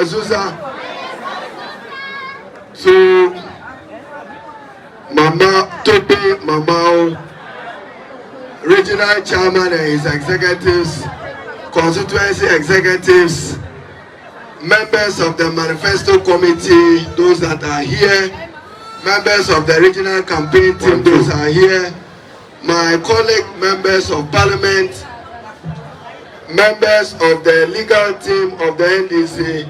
Zuza, to Mama Tope Mamao, regional chairman and his executives, constituency executives, members of the manifesto committee, those that are here, members of the regional campaign team, those are here, my colleague members of parliament, members of the legal team of the NDC.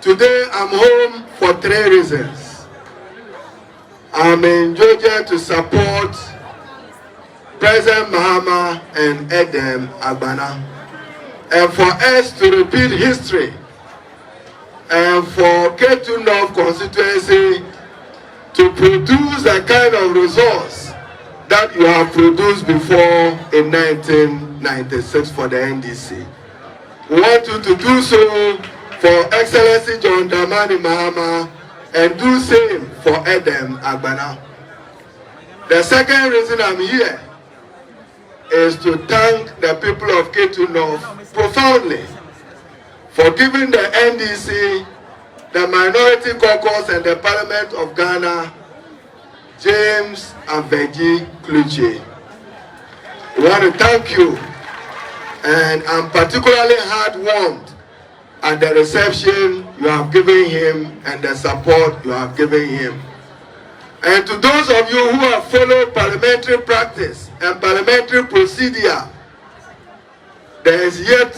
Today I'm home for 3 reasons. I'm in Georgia to support President Mahama and Edem Agbana, and for us to repeat history, and for K2 North constituency to produce the kind of results that you have produced before in 1996 for the NDC. We want you to do so for Excellency John Dramani Mahama and do same for Edem Agbana. The second reason I'm here is to thank the people of K2 North profoundly for giving the NDC, the Minority Caucus and the Parliament of Ghana, James Avedzi Klutse. We want to thank you, and I'm particularly heartwarmed at the reception you have given him and the support you have given him. And to those of you who have followed parliamentary practice and parliamentary procedure, there is yet,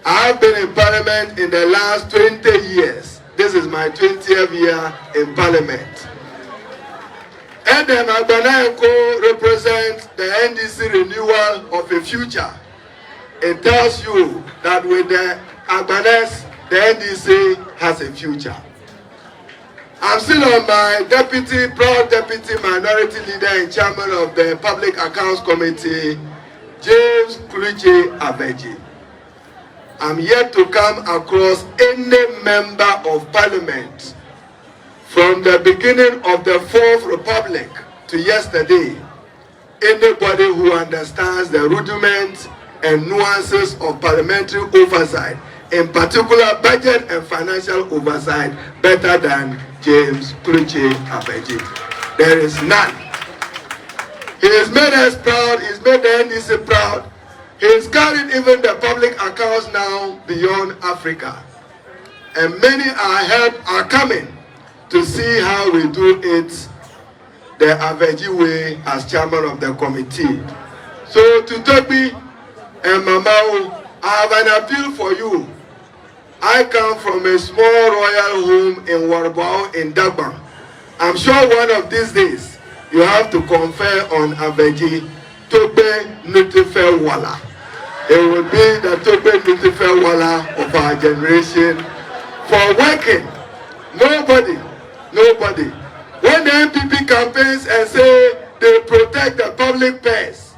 I have been in parliament in the last 20 years. This is my 20th year in parliament. Edem Agbana represents the NDC renewal of a future. It tells you that with the Agbanas, the NDC has a future. I'm still on my proud deputy minority leader and chairman of the Public Accounts Committee, James Klutse Avedzi. I'm yet to come across any member of parliament from the beginning of the 4th Republic to yesterday, anybody who understands the rudiments and nuances of parliamentary oversight, in particular budget and financial oversight, better than James Klutse Avedzi. There is none. He has made us proud, he's made the NDC proud. He's carried even the public accounts now beyond Africa. And many are coming to see how we do it the Avedzi way as chairman of the committee. So to Toby and Mamao, I have an appeal for you. I come from a small royal home in Warabao in Dagba. I'm sure one of these days you have to confer on Avedzi Tobe Nutife Wala. It will be the Tobe Nutife Wala of our generation for working. Nobody. When the MPP campaigns and say they protect the public purse,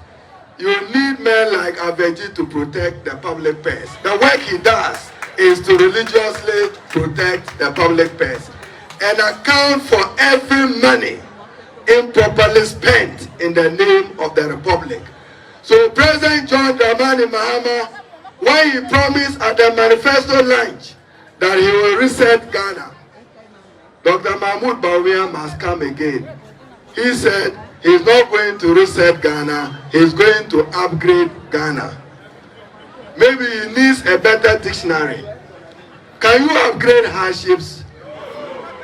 you need men like Avedzi to protect the public purse. The work he does is to religiously protect the public purse and account for every money improperly spent in the name of the Republic. So President John Dramani Mahama, when he promised at the manifesto launch that he will reset Ghana, Dr. Mahmoud Bawumia must come again. He said he's not going to reset Ghana, he's going to upgrade Ghana. Maybe he needs a better dictionary. Can you upgrade hardships?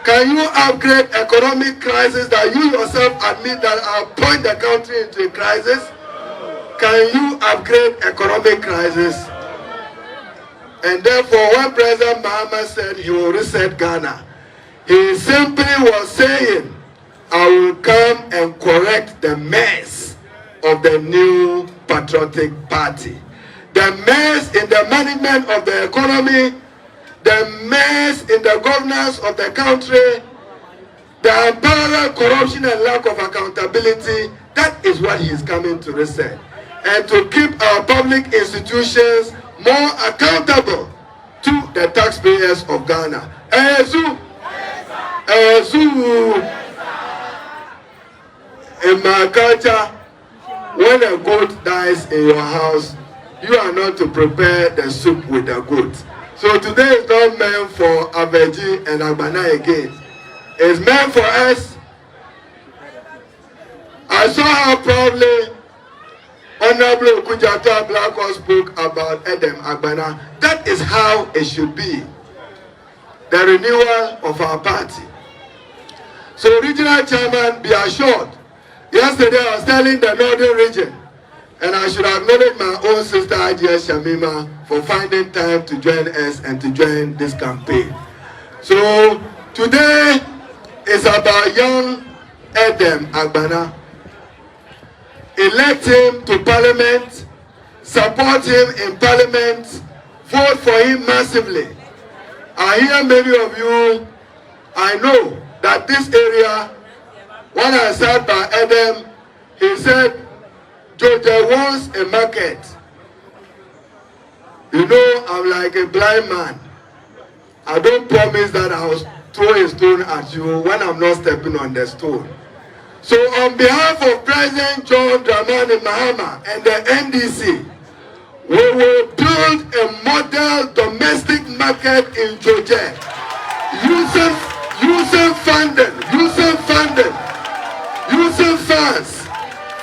Can you upgrade economic crisis that you yourself admit that are point the country into a crisis? Can you upgrade economic crisis? And therefore, when President Mahama said he will reset Ghana, he simply was saying, I will come and correct the mess of the new patriotic party. The mess in the management of the economy, the mess in the governance of the country, the unparalleled corruption and lack of accountability. That is what he is coming to reset. And to keep our public institutions more accountable to the taxpayers of Ghana. In my culture, when a goat dies in your house, you are not to prepare the soup with the goat. So today is not meant for Avedzi and Agbana again. It's meant for us. I saw how proudly Honorable Kujata Blackwell spoke about Edem Agbana. That is how it should be. The renewal of our party. So regional chairman, be assured. Yesterday I was telling the northern region, and I should acknowledge my own sister Ajia Shamima for finding time to join us and to join this campaign. So today is about young Edem Agbana. Elect him to parliament, support him in parliament, vote for him massively. I hear many of you, I know that this area, when I sat by Edem, he said, Georgia wants a market. You know, I'm like a blind man. I don't promise that I will throw a stone at you when I'm not stepping on the stone. So on behalf of President John Dramani Mahama and the NDC, we will build a model domestic market in Georgia using funds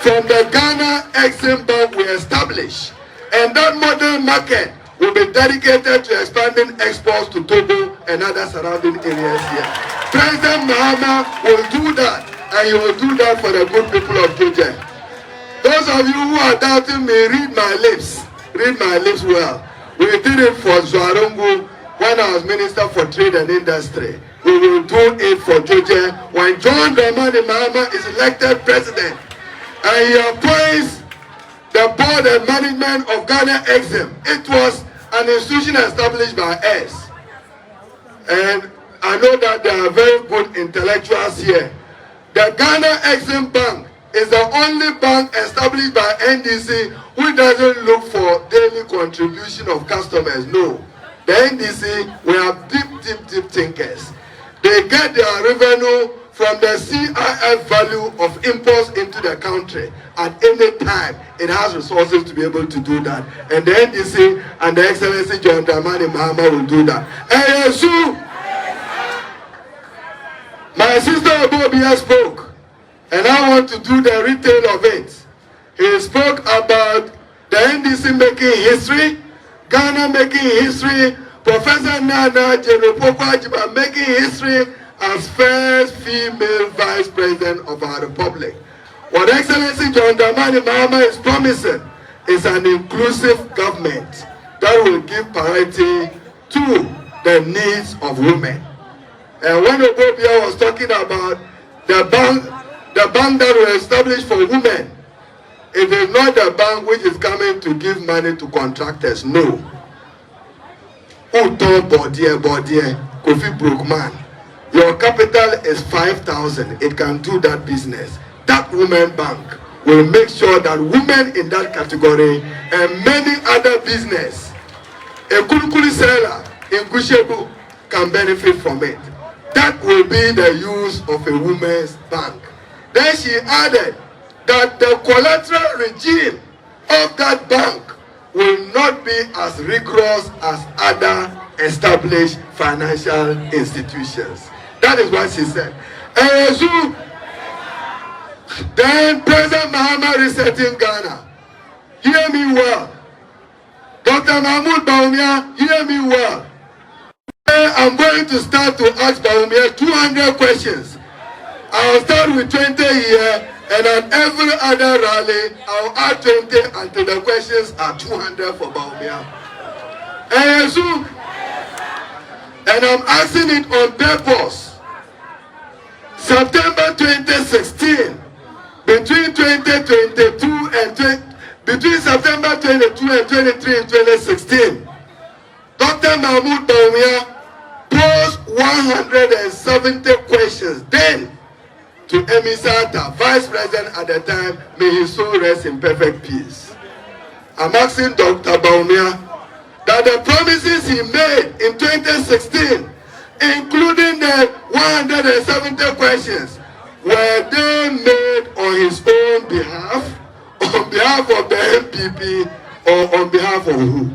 from the Ghana Exim Bank we established. And that model market will be dedicated to expanding exports to Togo and other surrounding areas here. President Mahama will do that, and he will do that for the good people of Georgia. Those of you who are doubting me, read my lips. Read my lips well. We did it for Zwarungu when I was Minister for Trade and Industry. We will do it for Georgia when John Dramani Mahama is elected president. And he appoints the board and management of Ghana Exim. It was an institution established by us. And I know that there are very good intellectuals here. The Ghana Exim Bank is the only bank established by NDC who doesn't look for daily contribution of customers. No. The NDC, we have deep thinkers. They get their revenue from the CIF value of imports into the country. At any time, it has resources to be able to do that. And the NDC and the Excellency John Dramani Mahama will do that. Iddrisu, my sister Bawumia spoke, and I want to do the retail of it. He spoke about the NDC making history, Ghana making history, Professor Nana Jenopokwajiba making history as first female vice president of our republic. What Excellency John Dramani Mahama is promising is an inclusive government that will give priority to the needs of women. And when Obobia was talking about the bank that was established for women, it is not the bank which is coming to give money to contractors. No. Kofi broke man. Your capital is 5,000. It can do that business. That women bank will make sure that women in that category and many other business, a kulukuli seller in Gushebu can benefit from it. That will be the use of a women's bank. Then she added that the collateral regime of that bank will not be as rigorous as other established financial institutions. That is what she said. Then President Mahama resetting Ghana. Hear me well. Dr. Mahmoud Bawumia, hear me well. I'm going to start to ask Bawumia 200 questions. I'll start with 20 here, and on every other rally, I'll add 20 until the questions are 200 for Bawumia. And I'm asking it on purpose. September 2016, between September 22 and 23 in 2016, Dr. Mahmoud Bawumia posed 170 questions then to Emisata, Vice President at the time. May his soul rest in perfect peace. I'm asking Dr. Bawumia that the promises he made in 2016, including the 170 questions, were they made on his own behalf, on behalf of the MPP, or on behalf of who?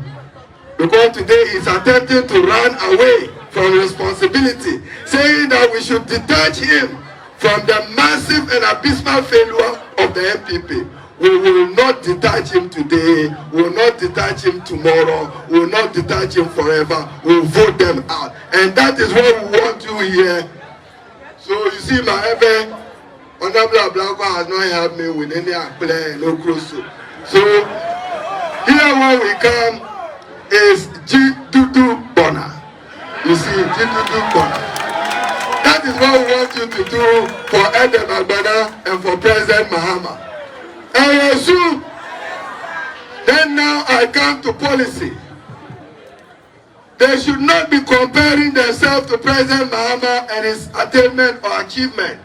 Because today he's attempting to run away from responsibility, saying that we should detach him from the massive and abysmal failure of the MPP. We will not detach him today, we will not detach him tomorrow, we will not detach him forever, we will vote them out. And that is what we want to hear. So you see, my heaven, Honorable Blanco has not helped me with any play, no cruise. So here when we come is G Dudu Bona. You see, G Dudu Bona. That is what we want you to do for Edem Agbana and for President Mahama. And then now I come to policy. They should not be comparing themselves to President Mahama and his attainment or achievement.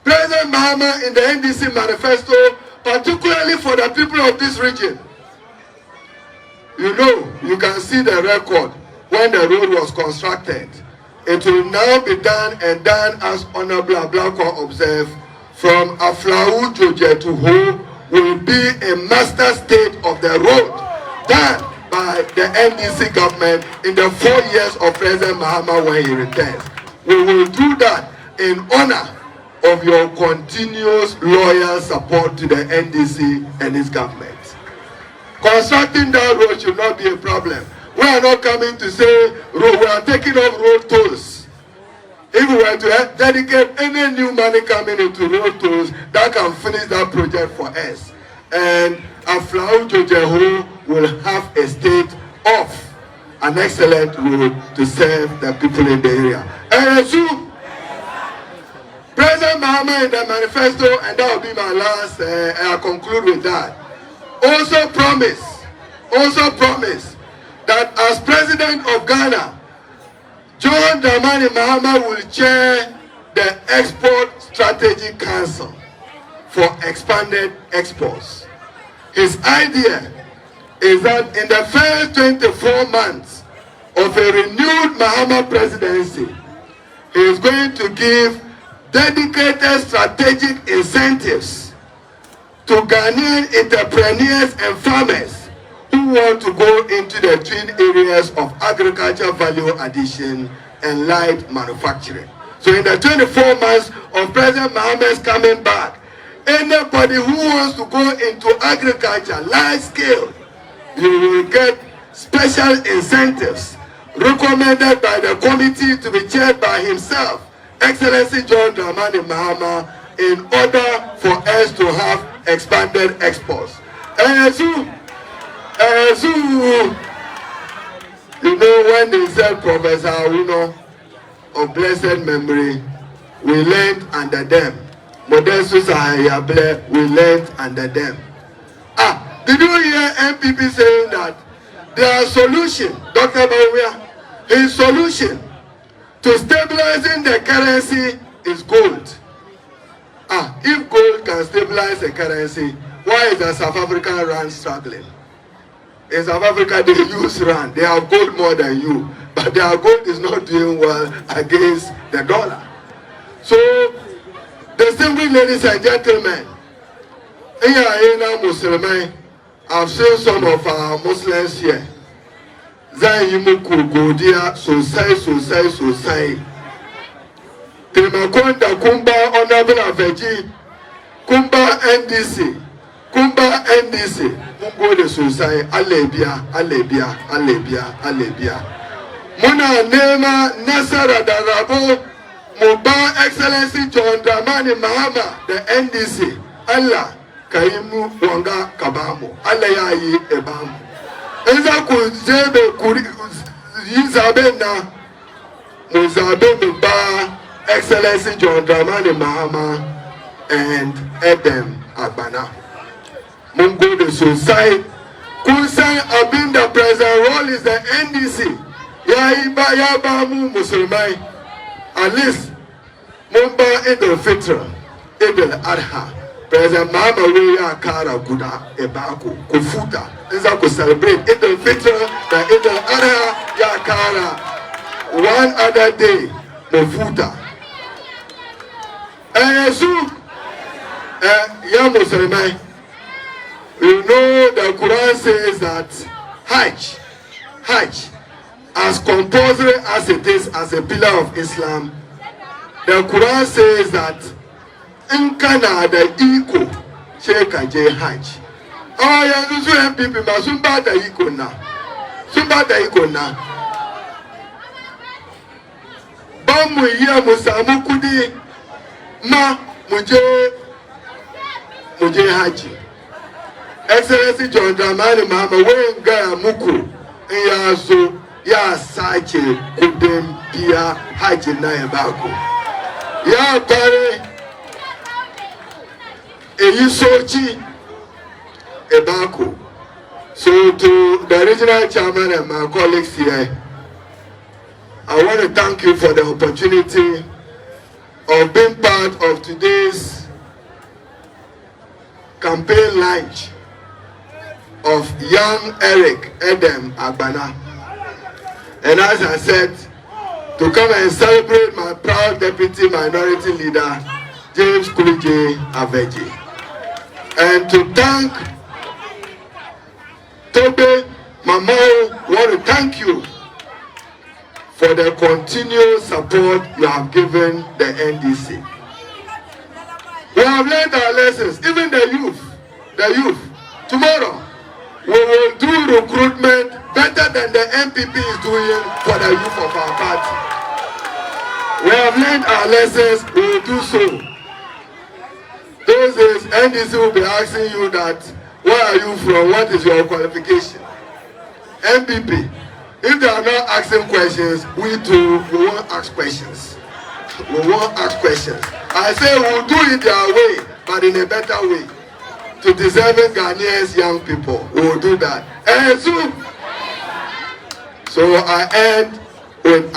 President Mahama in the NDC manifesto, particularly for the people of this region, you know, you can see the record when the road was constructed. It will now be done and done as Honorable Ablako observed, from Aflau Joje to Ho will be a master state of the road done by the NDC government in the 4 years of President Mahama when he returns. We will do that in honor of your continuous loyal support to the NDC and its government. Constructing that road should not be a problem. We are not coming to say we are taking off road tolls. If we were to dedicate any new money coming into road tolls, that can finish that project for us. And Aflau Jojeho will have a state of an excellent road to serve the people in the area. And so, President Mahama in the manifesto, and that will be my last, I'll conclude with that, also promise that as President of Ghana, John Dramani Mahama will chair the Export Strategy Council for expanded exports. His idea is that in the first 24 months of a renewed Mahama presidency, he is going to give dedicated strategic incentives to Ghanaian entrepreneurs and farmers who want to go into the twin areas of agriculture value addition and light manufacturing. So in the 24 months of President Mahama's coming back, anybody who wants to go into agriculture, large scale, you will get special incentives recommended by the committee to be chaired by himself, Excellency John Dramani Mahama, in order for us to have expanded exports. And you know, when they said Professor Haruna of blessed memory, we learned under them. Modestus Ayable, we learned under them. Did you hear MPP saying that their solution, Dr. Bawumia, his solution to stabilizing the currency is gold? If gold can stabilize the currency, why is the South African rand struggling? In South Africa, they use rand. They have gold more than you, but their gold is not doing well against the dollar. So, distinguished ladies and gentlemen, I've seen some of our Muslims here. Zayimuku Godia, Sosai. Timakonda Kumba Honorable Avedzi, Kumba NDC. Mungo de Sosai, Alebia. Muna Nema Nasara Darabo, Muba Excellency John Dramani Mahama, the NDC. Allah Kaimu Wanga Kabamo, Alayayi Ebamu. Eza Kuzebe Yizabena Muzabe Muba Excellency John Dramani Mahama and Edem Agbana. Mungo de Sosai Kunsan Abinda present role is the NDC. Yabamu Musulmai. At least Mumba Idul Fitr, Idul Adha. President Mahama Weya Kara Guda Ebaku Kufuta. Is that to celebrate Idul Fitr, the Idul Adha Yakara. One other day, Mufuta. And so, Yamusulmai. You know the Quran says that Hajj, as compulsory as it is as a pillar of Islam, the Quran says that in Canada iko sheka je Hajj. Oh yeah, this is MPP ma sumba da iko na. Bamu iya musamu kudi ma muje Hajj. Excellency John Dramani Mahama wenga muku ya so ya sache kudem dia Hajj na ebako. Ya pare eyisochi ebako. So to the regional chairman and my colleagues here, I want to thank you for the opportunity of being part of today's campaign launch of young Eric Edem Agbana. And as I said, to come and celebrate my proud deputy minority leader, James Klutse Avedzi. And to thank Tobe Mamao, want to thank you for the continued support you have given the NDC. We have learned our lessons, even the youth. Tomorrow, we will do recruitment better than the MPP is doing for the youth of our party. We have learned our lessons, we will do so. Those days, NDC will be asking you that, where are you from, what is your qualification? MPP, if they are not asking questions, we won't ask questions. We won't ask questions. I say we'll do it their way, but in a better way. To deserving Ghanaians, young people, we will do that. And so I end with